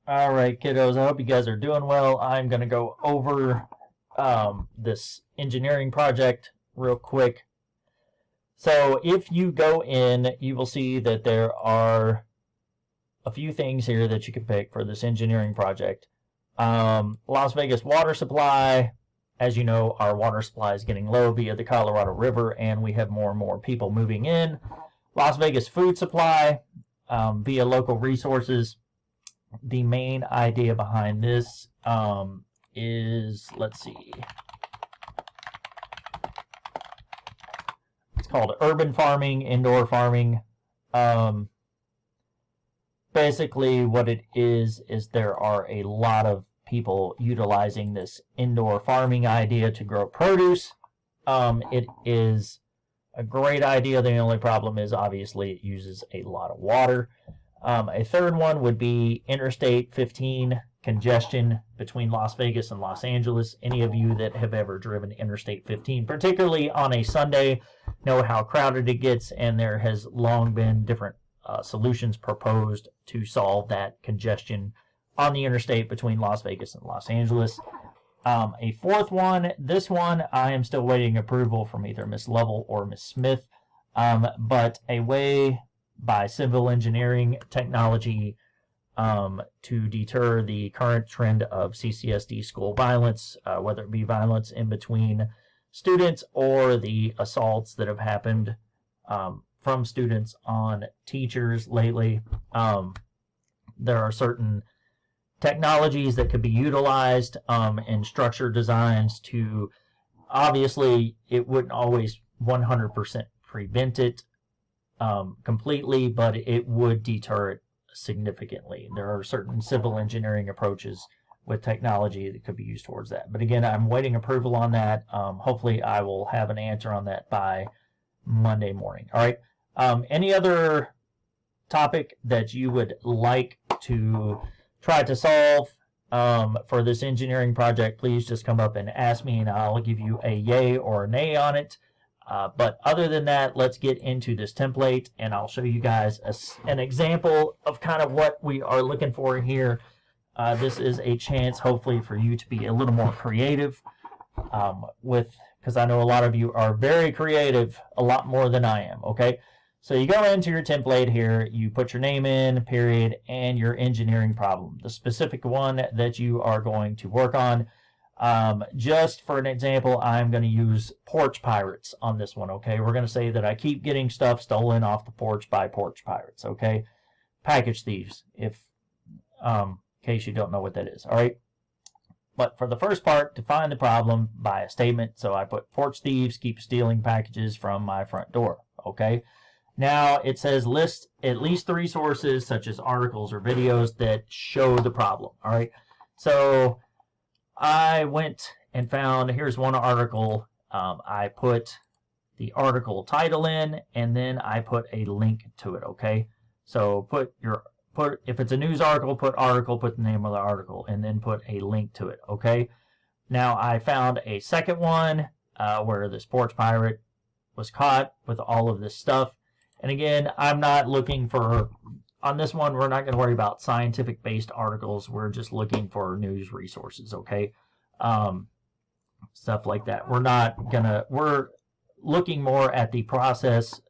All right, kiddos, I hope you guys are doing well. I'm going to go over this engineering project real quick. So if you go in, you will see that there are a few things here that you can pick for this engineering project. Las Vegas water supply. As you know, our water supply is getting low via the Colorado River, and we have more and more people moving in. Las Vegas food supply via local resources. The main idea behind this is, let's see, it's called urban farming, indoor farming. Basically what it is there are a lot of people utilizing this indoor farming idea to grow produce. It is a great idea. The only problem is obviously it uses a lot of water. A third one would be Interstate 15 congestion between Las Vegas and Los Angeles. Any of you that have ever driven Interstate 15, particularly on a Sunday, know how crowded it gets, and there has long been different solutions proposed to solve that congestion on the interstate between Las Vegas and Los Angeles. A fourth one, this one I am still waiting approval from either Miss Lovell or Miss Smith, but a way by civil engineering technology to deter the current trend of CCSD school violence, whether it be violence in between students or the assaults that have happened from students on teachers lately. There are certain technologies that could be utilized in structure designs to, obviously, it wouldn't always 100% prevent it completely, but it would deter it significantly. There are certain civil engineering approaches with technology that could be used towards that. But again, I'm waiting approval on that. Hopefully I will have an answer on that by Monday morning. All right. Any other topic that you would like to try to solve for this engineering project, please just come up and ask me, and I'll give you a yay or a nay on it. But other than that, let's get into this template, and I'll show you guys an example of kind of what we are looking for here. This is a chance, hopefully, for you to be a little more creative because I know a lot of you are very creative, a lot more than I am, okay? So you go into your template here, you put your name in, period, and your engineering problem, the specific one that you are going to work on. Just for an example, I'm going to use porch pirates on this one, okay? We're going to say that I keep getting stuff stolen off the porch by porch pirates, okay? Package thieves, if in case you don't know what that is, all right? But for the first part, define the problem by a statement. So I put porch thieves keep stealing packages from my front door, okay? Now it says list at least 3 sources such as articles or videos that show the problem, all right? So I went and found, here's one article. I put the article title in, and then I put a link to it, okay? So if it's a news article, put the name of the article, and then put a link to it, okay? Now I found a second one where this porch pirate was caught with all of this stuff. And again, I'm not looking for, on this one, we're not going to worry about scientific-based articles. We're just looking for news resources, okay? Stuff like that. We're looking more at the process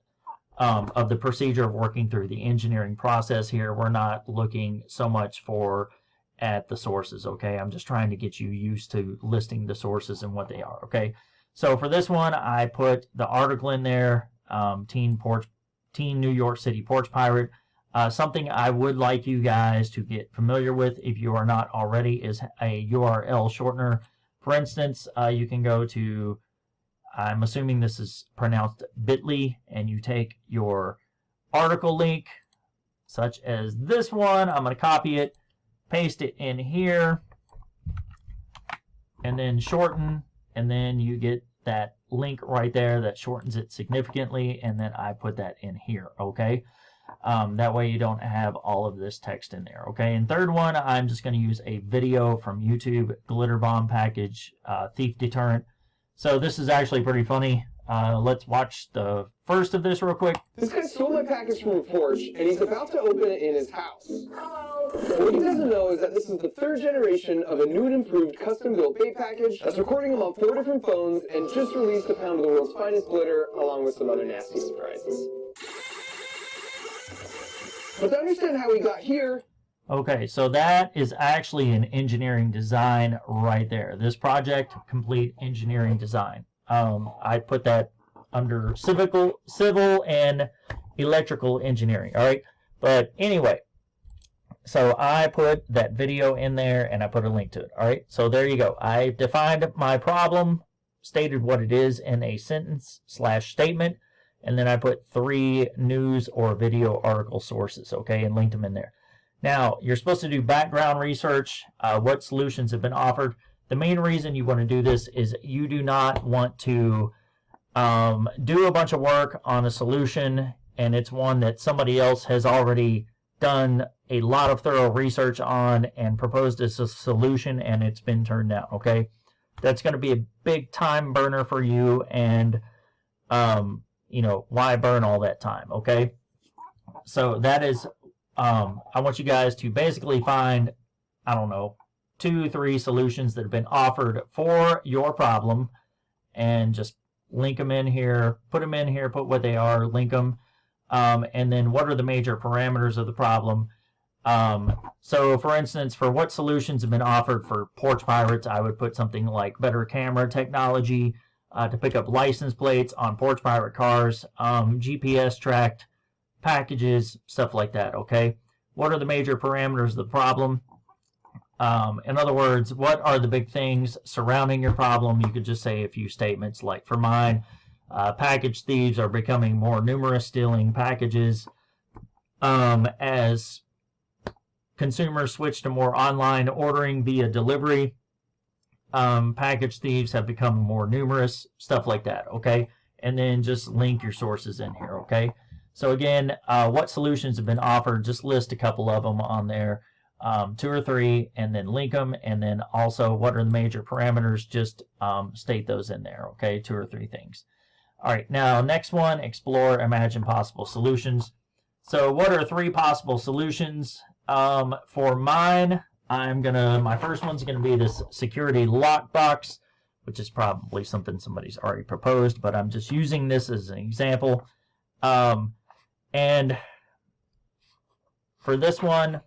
of the procedure of working through the engineering process here. We're not looking so much at the sources, okay? I'm just trying to get you used to listing the sources and what they are, okay? So for this one, I put the article in there, Teen New York City Porch Pirate. Something I would like you guys to get familiar with, if you are not already, is a URL shortener. For instance, you can go to, I'm assuming this is pronounced bit.ly, and you take your article link, such as this one. I'm going to copy it, paste it in here, and then shorten, and then you get that link right there that shortens it significantly, and then I put that in here, okay? That way you don't have all of this text in there, okay? And third one, I'm just going to use a video from YouTube, glitter bomb package, thief deterrent. So this is actually pretty funny. Let's watch the first of this real quick. This guy stole my package from a porch, and he's about to open it in his house. What he doesn't know is that this is the third generation of a new and improved custom-built bait package that's recording him on 4 different phones and just released a pound of the world's finest glitter, along with some other nasty surprises. But to understand how he got here... Okay, so that is actually an engineering design right there. This project, complete engineering design. I put that under civil and electrical engineering, all right? But anyway, so I put that video in there and I put a link to it, all right? So there you go. I defined my problem, stated what it is in a sentence/statement, and then I put 3 news or video article sources, okay, and linked them in there. Now, you're supposed to do background research, what solutions have been offered. The main reason you want to do this is you do not want to do a bunch of work on a solution and it's one that somebody else has already done a lot of thorough research on and proposed as a solution and it's been turned down, okay? That's going to be a big time burner for you and, you know, why burn all that time, okay? So that is, I want you guys to basically find, I don't know, 2-3 solutions that have been offered for your problem and just link them in here, put them in here, put what they are, link them, and then what are the major parameters of the problem. So for instance, for what solutions have been offered for porch pirates, I would put something like better camera technology to pick up license plates on porch pirate cars, GPS tracked packages, stuff like that, okay? What are the major parameters of the problem? In other words, what are the big things surrounding your problem? You could just say a few statements like, for mine, package thieves are becoming more numerous, stealing packages. As consumers switch to more online ordering via delivery, package thieves have become more numerous, stuff like that, okay? And then just link your sources in here, okay? So again, what solutions have been offered, just list a couple of them on there. 2 or 3, and then link them, and then also what are the major parameters, just state those in there, okay? 2 or 3 things. All right, now next one, explore, imagine possible solutions. So what are 3 possible solutions? For mine, my first one's gonna be this security lockbox, which is probably something somebody's already proposed, but I'm just using this as an example. And for this one,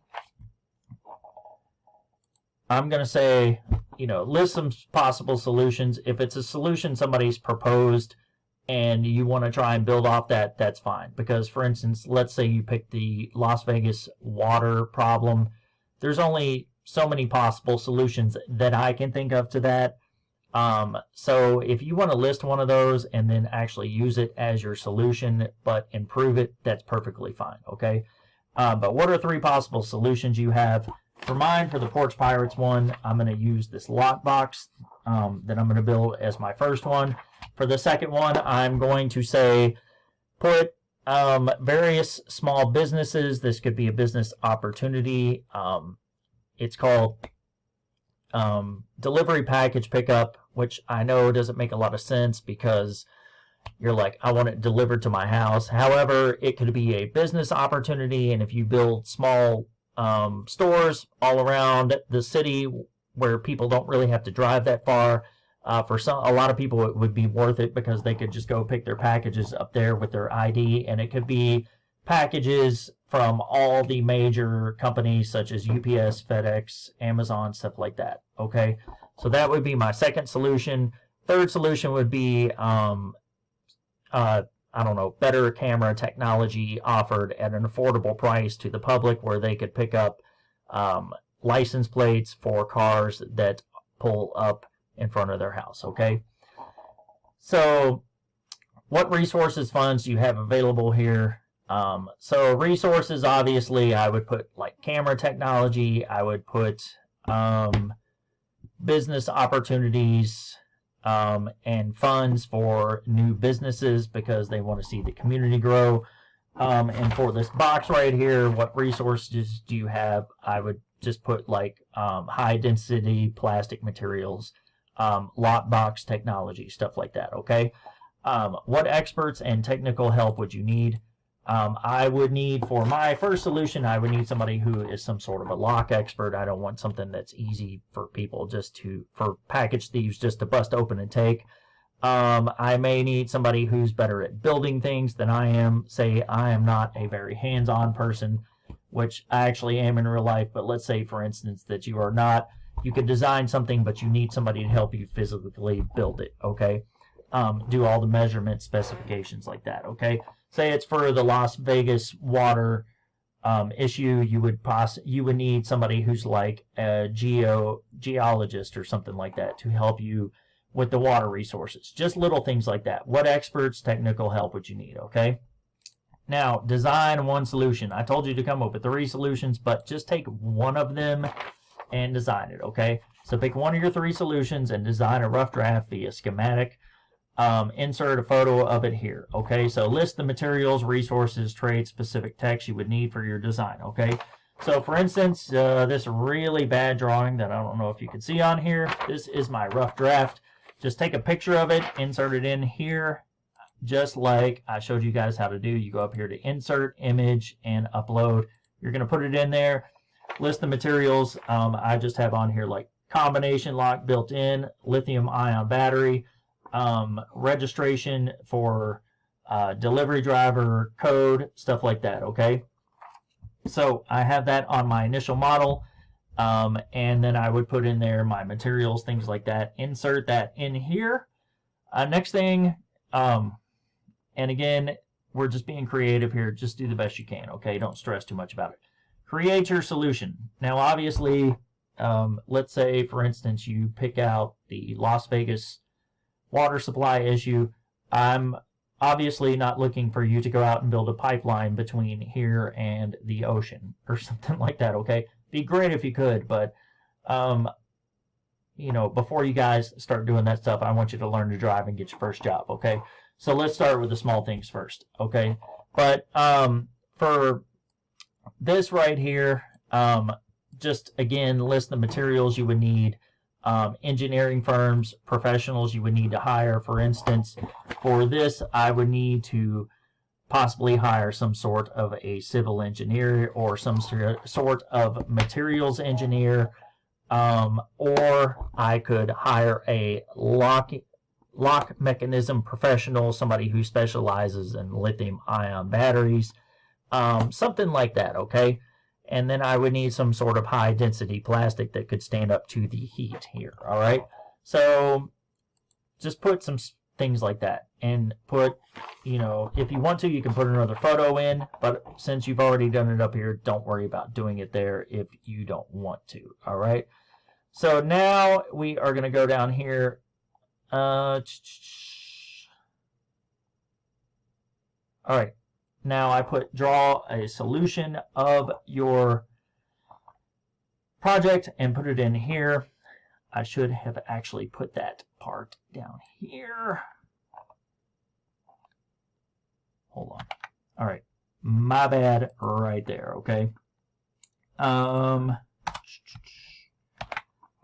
I'm going to say, you know, list some possible solutions. If it's a solution somebody's proposed and you want to try and build off that, that's fine. Because, for instance, let's say you pick the Las Vegas water problem. There's only so many possible solutions that I can think of to that. So if you want to list one of those and then actually use it as your solution, but improve it, that's perfectly fine, okay? But what are 3 possible solutions you have? For mine, for the Porch Pirates one, I'm going to use this lockbox that I'm going to build as my first one. For the second one, I'm going to say put various small businesses. This could be a business opportunity. It's called delivery package pickup, which I know doesn't make a lot of sense because you're like, I want it delivered to my house. However, it could be a business opportunity, and if you build small stores all around the city where people don't really have to drive that far, for a lot of people it would be worth it because they could just go pick their packages up there with their ID, and it could be packages from all the major companies such as UPS, FedEx, Amazon, stuff like that, okay? So that would be my second solution. Third solution would be I don't know, better camera technology offered at an affordable price to the public where they could pick up license plates for cars that pull up in front of their house, okay? So what resources, funds do you have available here? So resources, obviously, I would put like camera technology. I would put business opportunities, and funds for new businesses because they want to see the community grow. And for this box right here, what resources do you have? I would just put like high density plastic materials, lockbox technology, stuff like that, okay? What experts and technical help would you need? I would need, for my first solution, I would need somebody who is some sort of a lock expert. I don't want something that's easy for people for package thieves just to bust open and take. I may need somebody who's better at building things than I am. Say I am not a very hands-on person, which I actually am in real life, but let's say, for instance, that you are not. You could design something, but you need somebody to help you physically build it, okay? Do all the measurement specifications like that, okay? Say it's for the Las Vegas water issue, you would need somebody who's like a geologist or something like that to help you with the water resources. Just little things like that. What experts, technical help would you need, okay? Now, design one solution. I told you to come up with 3 solutions, but just take one of them and design it, okay? So pick one of your 3 solutions and design a rough draft via schematic. Insert a photo of it here, okay? So list the materials, resources, trade specific text you would need for your design, okay? So for instance, this really bad drawing that I don't know if you can see on here, this is my rough draft. Just take a picture of it, insert it in here, just like I showed you guys how to do. You go up here to insert, image, and upload. You're going to put it in there. List the materials. I just have on here like combination lock built in, lithium ion battery, registration for delivery driver code, stuff like that, okay? So I have that on my initial model, and then I would put in there my materials, things like that, insert that in here. Next thing, and again, we're just being creative here, just do the best you can, okay? Don't stress too much about it. Create your solution. Now obviously, let's say for instance you pick out the Las Vegas water supply issue. I'm obviously not looking for you to go out and build a pipeline between here and the ocean or something like that, okay? Be great if you could, but you know, before you guys start doing that stuff, I want you to learn to drive and get your first job, okay? So let's start with the small things first, okay? But for this right here, just again list the materials you would need. Engineering firms, professionals you would need to hire. For instance, for this, I would need to possibly hire some sort of a civil engineer or some sort of materials engineer, or I could hire a lock mechanism professional, somebody who specializes in lithium-ion batteries, something like that, okay? And then I would need some sort of high density plastic that could stand up to the heat here, all right? So just put some things like that and put, you know, if you want to, you can put another photo in, but since you've already done it up here, don't worry about doing it there if you don't want to, all right? So now we are going to go down here. All right. Now I draw a solution of your project and put it in here. I should have actually put that part down here. Hold on. All right. My bad right there, okay?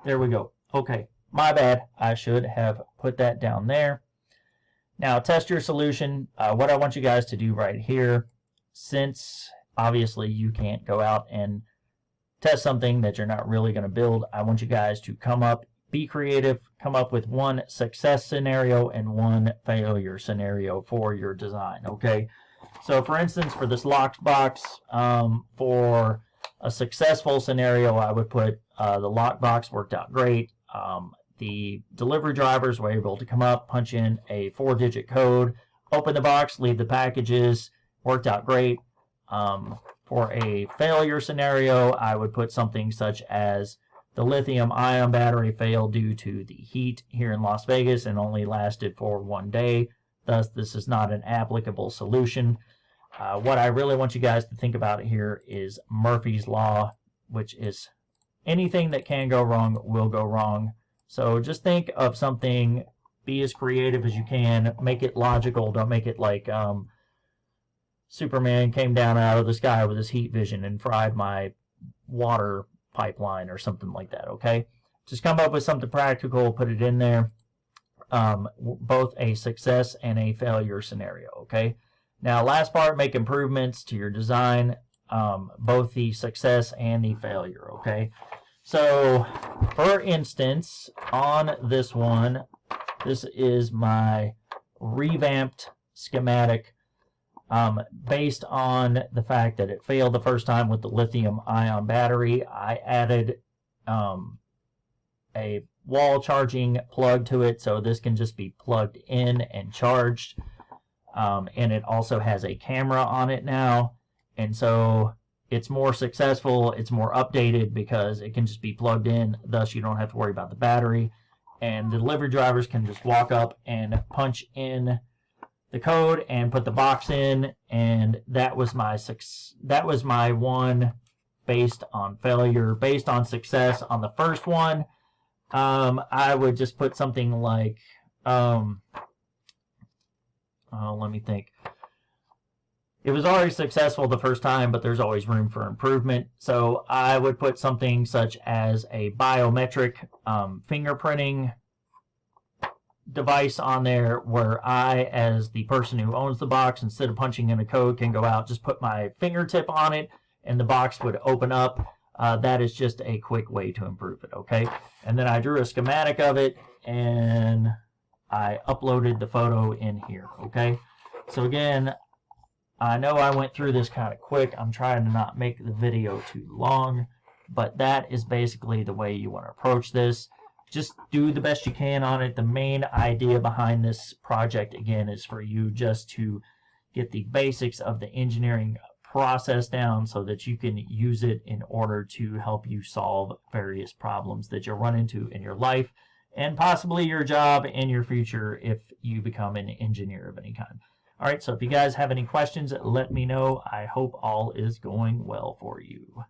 There we go. Okay. My bad. I should have put that down there. Now, test your solution. What I want you guys to do right here, since obviously you can't go out and test something that you're not really going to build, I want you guys to be creative, come up with one success scenario and one failure scenario for your design, okay? So, for instance, for this locked box, for a successful scenario, I would put the lock box worked out great. The delivery drivers were able to come up, punch in a 4-digit code, open the box, leave the packages, worked out great. For a failure scenario, I would put something such as the lithium-ion battery failed due to the heat here in Las Vegas and only lasted for 1 day. Thus, this is not an applicable solution. What I really want you guys to think about here is Murphy's Law, which is anything that can go wrong will go wrong. So just think of something, be as creative as you can, make it logical, don't make it like Superman came down out of the sky with his heat vision and fried my water pipeline or something like that, okay? Just come up with something practical, put it in there. both a success and a failure scenario, okay? Now, last part, make improvements to your design, both the success and the failure, okay? So, for instance, on this one, this is my revamped schematic based on the fact that it failed the first time with the lithium-ion battery. I added a wall charging plug to it, so this can just be plugged in and charged. And it also has a camera on it now, and so it's more successful, it's more updated because it can just be plugged in, thus you don't have to worry about the battery. And the delivery drivers can just walk up and punch in the code and put the box in, and that was my one based on failure. Based on success on the first one, I would just put something like let me think. It was already successful the first time, but there's always room for improvement. So I would put something such as a biometric fingerprinting device on there where I, as the person who owns the box, instead of punching in a code, can go out, just put my fingertip on it, and the box would open up. That is just a quick way to improve it, okay? And then I drew a schematic of it, and I uploaded the photo in here, okay? So again, I know I went through this kind of quick. I'm trying to not make the video too long, but that is basically the way you want to approach this. Just do the best you can on it. The main idea behind this project, again, is for you just to get the basics of the engineering process down so that you can use it in order to help you solve various problems that you'll run into in your life and possibly your job in your future if you become an engineer of any kind. All right, so if you guys have any questions, let me know. I hope all is going well for you.